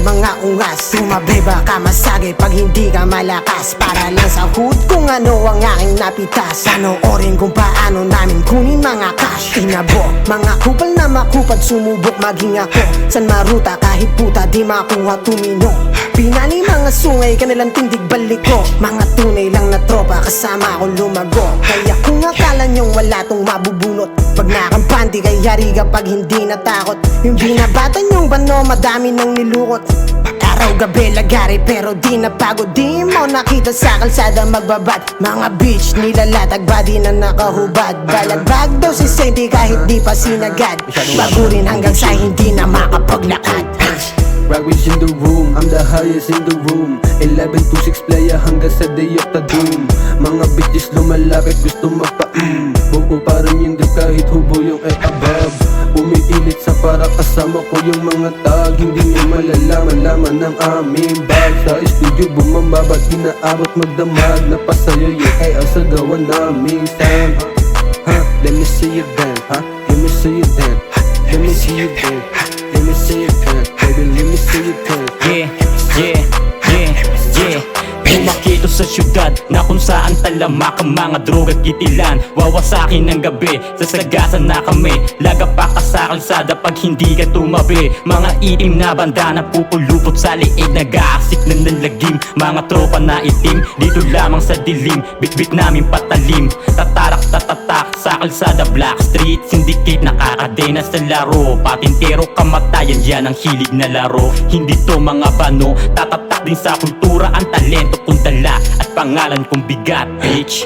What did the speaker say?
mga ungas. Tumabi baka masagay pag hindi ka malakas. Para lang sa hood kung ano ang aking napitas. Panoorin kung paano namin kunin mga cash. Tinabo, mga kupal na makupad, sumubok maging ako. San maruta kahit puta di makuha tumino. Pinani mga sungay, kanilang tindig balik ko. Mga tunay lang na tropa, kasama akong lumago. Kaya kung akala nyong wala tong mabubunot, pag nakampante kay yari kapag hindi natakot. Yung binabatan yung bano, madami nang nilukot. Araw gabi lagari pero di napagod. Di mo nakita sa kalsada magbabad. Mga bitch nilalatag, body na nakahubad. Balagbag daw si Senti kahit di pa sinagad. Bagurin hanggang sa hindi na makapaglakad. Ragwitch in the room, I'm the highest in the room. 11 to 6 playa hanggang sa day of the doom. Mga bitches lumalapit gusto mapa-mm. Buko parang yung drip kahit hubo yung above. Umiinit sa para kasama ko yung mga tag. Hindi nyo malalaman-laman ng aming bag. Sa studio bumababa, inaabot magdamag. Napasayo yung ay asagawan naming sound. Let me see you dance, let me see you dance. Let me see you dance, let me see you dance. Baby, let me see you dance. Yeah. Pumakito sa syudad na kung saan talamak ang mga droga at kitilan. Wawasakin ng gabi, sasagasan na kami. Laga pa ka sa kalsada pag hindi ka tumabi. Mga itim na banda na pupulupot sa liig, nag-aasik na nalagim. Mga tropa na itim, dito lamang sa dilim. Bitbit namin patalim, tatarak tatatak sa kalsada. Black Street Syndicate, nakakadena sa laro. Patintero kamatayan, yan ang hilig na laro. Hindi to mga bano, tatatak din sa kultura. Ang talento kong dala at pangalan kong bigat, bitch.